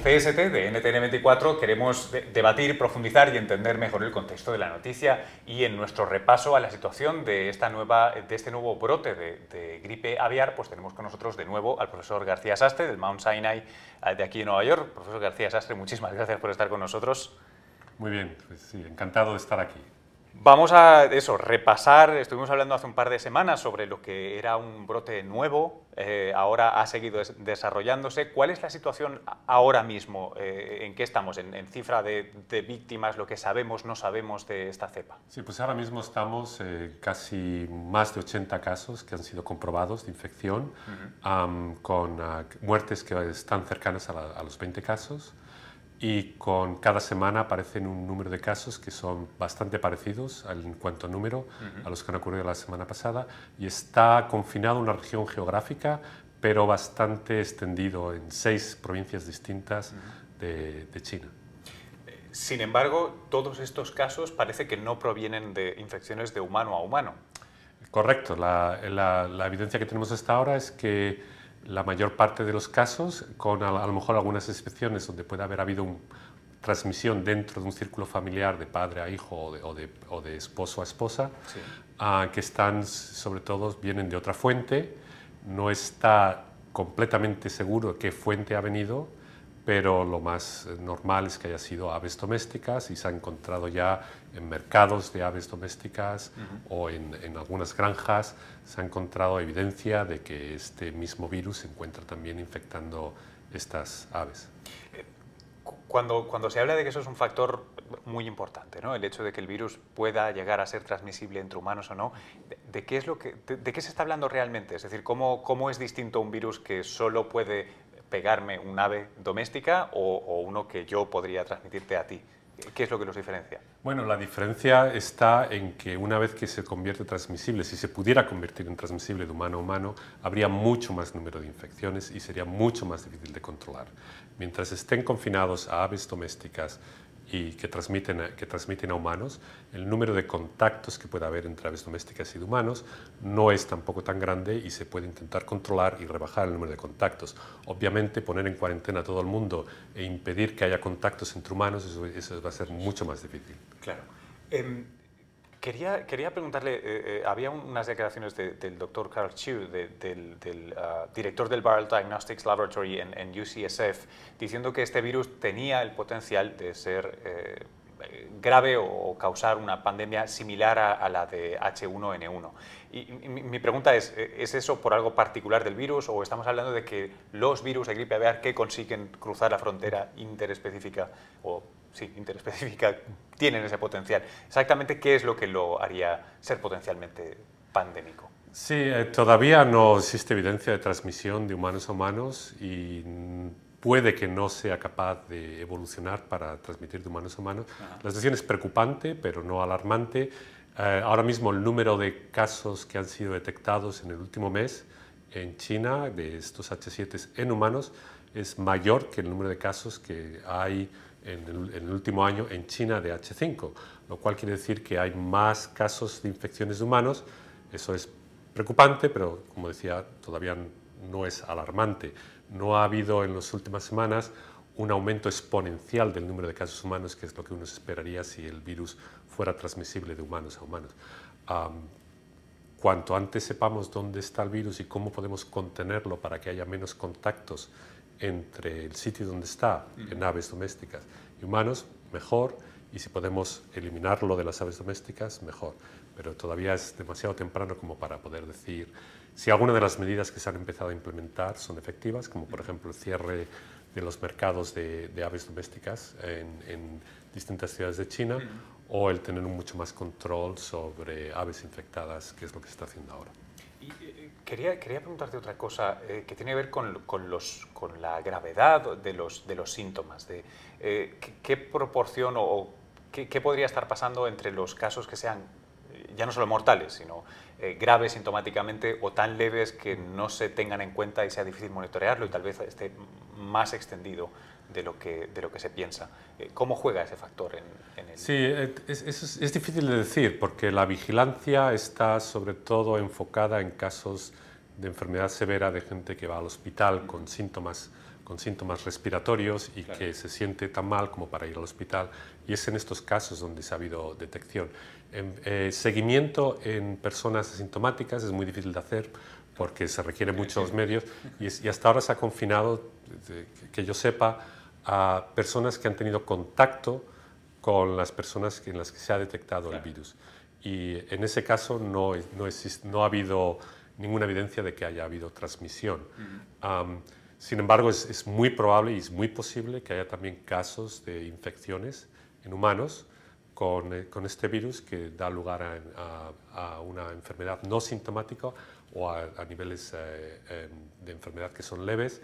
CST de NTN24 queremos debatir, profundizar y entender mejor el contexto de la noticia y en nuestro repaso a la situación de este nuevo brote de gripe aviar, pues tenemos con nosotros de nuevo al profesor García Sastre del Mount Sinai de aquí en Nueva York. Profesor García Sastre, muchísimas gracias por estar con nosotros. Muy bien, pues sí, encantado de estar aquí. Vamos a repasar, estuvimos hablando hace un par de semanas sobre lo que era un brote nuevo, ahora ha seguido desarrollándose. ¿Cuál es la situación ahora mismo? ¿En qué estamos? ¿En cifra de víctimas, lo que sabemos, no sabemos de esta cepa? Sí, pues ahora mismo estamos casi más de 80 casos que han sido comprobados de infección, con muertes que están cercanas a los 20 casos. Y con cada semana aparecen un número de casos que son bastante parecidos en cuanto a número a los que han ocurrido la semana pasada, y está confinado a una región geográfica, pero bastante extendido en 6 provincias distintas de China. Sin embargo, todos estos casos parece que no provienen de infecciones de humano a humano. Correcto. La evidencia que tenemos hasta ahora es que la mayor parte de los casos, con a lo mejor algunas excepciones donde puede haber habido transmisión dentro de un círculo familiar de padre a hijo o de esposo a esposa, sí, que están sobre todo vienen de otra fuente. No está completamente seguro qué fuente ha venido, pero lo más normal es que haya sido aves domésticas, y se ha encontrado ya en mercados de aves domésticas o en algunas granjas, se ha encontrado evidencia de que este mismo virus se encuentra también infectando estas aves. Cuando se habla de que eso es un factor muy importante, ¿no? El hecho de que el virus pueda llegar a ser transmisible entre humanos o no, ¿de qué se está hablando realmente? Es decir, ¿cómo es distinto un virus que solo puede pegarme un ave doméstica o uno que yo podría transmitirte a ti? ¿Qué es lo que los diferencia? Bueno, la diferencia está en que una vez que se convierte transmisible, si se pudiera convertir en transmisible de humano a humano, habría mucho más número de infecciones y sería mucho más difícil de controlar. Mientras estén confinados a aves domésticas y que transmiten a humanos, el número de contactos que puede haber entre aves domésticas y de humanos no es tampoco tan grande y se puede intentar controlar y rebajar el número de contactos. Obviamente, poner en cuarentena a todo el mundo e impedir que haya contactos entre humanos, eso va a ser mucho más difícil. Claro. Quería preguntarle, había unas declaraciones del doctor Carl Chu, del director del Viral Diagnostics Laboratory en UCSF, diciendo que este virus tenía el potencial de ser grave o causar una pandemia similar a la de H1N1. Y mi pregunta es eso por algo particular del virus o estamos hablando de que los virus de gripe aviar que consiguen cruzar la frontera interespecífica tienen ese potencial? Exactamente, ¿qué es lo que lo haría ser potencialmente pandémico? Sí, todavía no existe evidencia de transmisión de humanos a humanos y puede que no sea capaz de evolucionar para transmitir de humanos a humanos. La situación es preocupante, pero no alarmante. Ahora mismo el número de casos que han sido detectados en el último mes en China de estos H7 en humanos es mayor que el número de casos que hay en el último año en China de H5, lo cual quiere decir que hay más casos de infecciones de humanos. Eso es preocupante, pero como decía, todavía no es alarmante. No ha habido en las últimas semanas un aumento exponencial del número de casos humanos, que es lo que uno esperaría si el virus fuera transmisible de humanos a humanos. Cuanto antes sepamos dónde está el virus y cómo podemos contenerlo para que haya menos contactos entre el sitio donde está, en aves domésticas y humanos, mejor, y si podemos eliminarlo de las aves domésticas, mejor. Pero todavía es demasiado temprano como para poder decir si alguna de las medidas que se han empezado a implementar son efectivas, como por ejemplo el cierre de los mercados de aves domésticas en distintas ciudades de China, o el tener mucho más control sobre aves infectadas, que es lo que se está haciendo ahora. Quería preguntarte otra cosa que tiene que ver con la gravedad de los síntomas. ¿Qué proporción o qué podría estar pasando entre los casos que sean ya no solo mortales, sino graves sintomáticamente o tan leves que no se tengan en cuenta y sea difícil monitorearlo y tal vez esté más extendido de lo que se piensa? ¿Cómo juega ese factor en el...? Sí, es difícil de decir porque la vigilancia está sobre todo enfocada en casos de enfermedad severa de gente que va al hospital con síntomas con síntomas respiratorios y que se siente tan mal como para ir al hospital, y es en estos casos donde se ha habido detección. Seguimiento en personas asintomáticas es muy difícil de hacer porque se requieren muchos medios y hasta ahora se ha confinado, que yo sepa, a personas que han tenido contacto con las personas en las que se ha detectado el virus. Y en ese caso no ha habido ninguna evidencia de que haya habido transmisión. Sin embargo, es muy probable y es muy posible que haya también casos de infecciones en humanos con este virus que da lugar a una enfermedad no sintomática o a niveles de enfermedad que son leves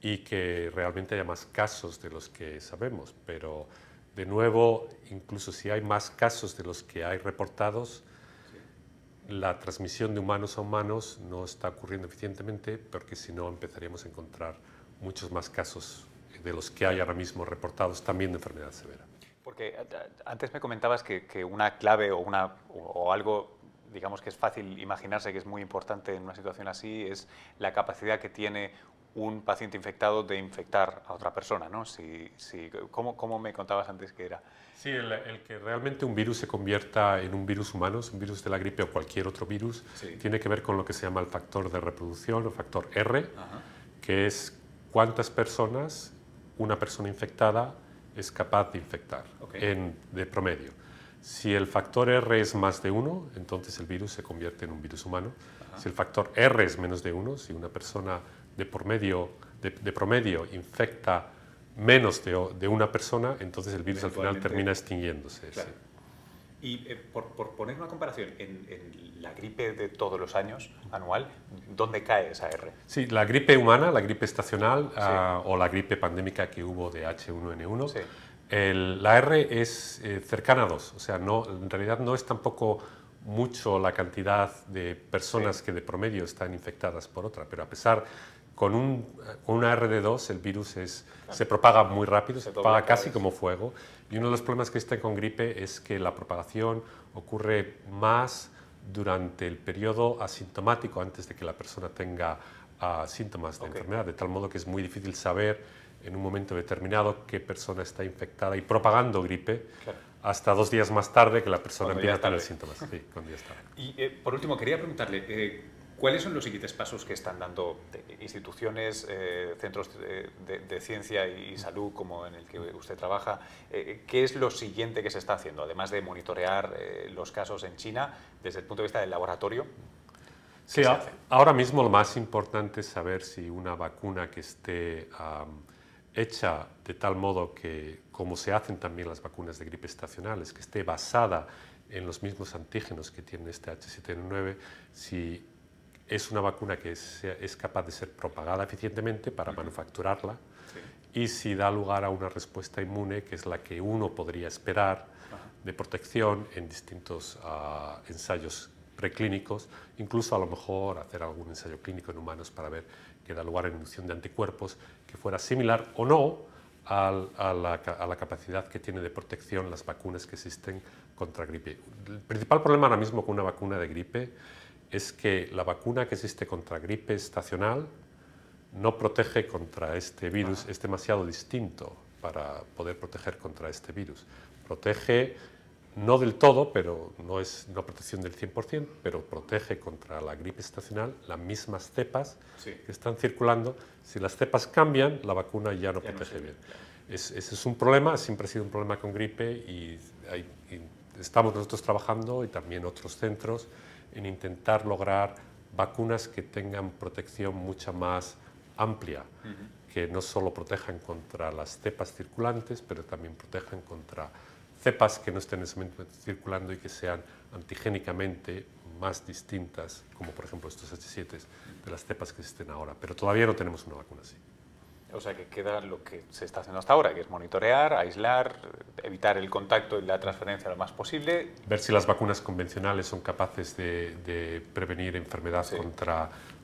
y que realmente haya más casos de los que sabemos. Pero, de nuevo, incluso si hay más casos de los que hay reportados, la transmisión de humanos a humanos no está ocurriendo eficientemente porque si no empezaríamos a encontrar muchos más casos de los que hay ahora mismo reportados también de enfermedad severa. Porque antes me comentabas que una clave o algo, digamos, que es fácil imaginarse que es muy importante en una situación así, es la capacidad que tiene un paciente infectado de infectar a otra persona, ¿no? ¿Cómo me contabas antes que era? Sí, el que realmente un virus se convierta en un virus humano, un virus de la gripe o cualquier otro virus, tiene que ver con lo que se llama el factor de reproducción, o factor R, que es cuántas personas una persona infectada es capaz de infectar de promedio. Si el factor R es más de 1, entonces el virus se convierte en un virus humano. Si el factor R es menos de 1, si una persona de promedio infecta menos de una persona, entonces el virus al final termina extinguiéndose. Claro. Y por poner una comparación, en la gripe de todos los años, anual, ¿dónde cae esa R? Sí, la gripe humana, la gripe estacional o la gripe pandémica que hubo de H1N1, la R es cercana a 2, o sea, en realidad no es tampoco mucho la cantidad de personas que de promedio están infectadas por otra, pero a pesar, con una R de 2 el virus se propaga muy rápido, se propaga casi como fuego, y uno de los problemas que está con gripe es que la propagación ocurre más durante el periodo asintomático, antes de que la persona tenga síntomas de enfermedad, de tal modo que es muy difícil saber en un momento determinado qué persona está infectada y propagando gripe hasta 2 días más tarde que la persona empieza a tener síntomas. Sí, con días tarde. Y por último, quería preguntarle, ¿cuáles son los siguientes pasos que están dando instituciones, centros de ciencia y salud como en el que usted trabaja? ¿Qué es lo siguiente que se está haciendo, además de monitorear los casos en China desde el punto de vista del laboratorio? Sí, ahora mismo lo más importante es saber si una vacuna que esté hecha de tal modo que, como se hacen también las vacunas de gripe estacionales, que esté basada en los mismos antígenos que tiene este H7N9, si es una vacuna que es capaz de ser propagada eficientemente para manufacturarla y si da lugar a una respuesta inmune, que es la que uno podría esperar de protección en distintos ensayos preclínicos, incluso a lo mejor hacer algún ensayo clínico en humanos para ver que da lugar a inducción de anticuerpos que fuera similar o no a la capacidad que tiene de protección las vacunas que existen contra gripe. El principal problema ahora mismo con una vacuna de gripe es que la vacuna que existe contra gripe estacional no protege contra este virus, es demasiado distinto para poder proteger contra este virus. Protege no del todo, pero no es una protección del 100%, pero protege contra la gripe estacional las mismas cepas que están circulando. Si las cepas cambian, la vacuna ya no protege bien. Ese es un problema, siempre ha sido un problema con gripe y estamos nosotros trabajando y también otros centros en intentar lograr vacunas que tengan protección mucha más amplia, que no solo protejan contra las cepas circulantes, pero también protejan contra cepas que no estén en ese momento circulando y que sean antigénicamente más distintas, como por ejemplo estos H7 de las cepas que existen ahora. Pero todavía no tenemos una vacuna así. O sea que queda lo que se está haciendo hasta ahora, que es monitorear, aislar, evitar el contacto y la transferencia lo más posible. Ver si las vacunas convencionales son capaces de prevenir enfermedad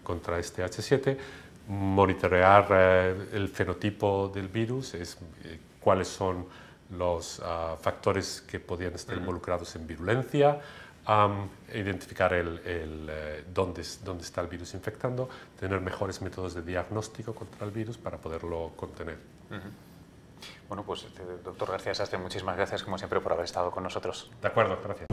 contra este H7, monitorear el fenotipo del virus, cuáles son los factores que podrían estar involucrados en virulencia, identificar dónde está el virus infectando, tener mejores métodos de diagnóstico contra el virus para poderlo contener. Bueno, pues doctor García Sastre, muchísimas gracias como siempre por haber estado con nosotros. De acuerdo, gracias.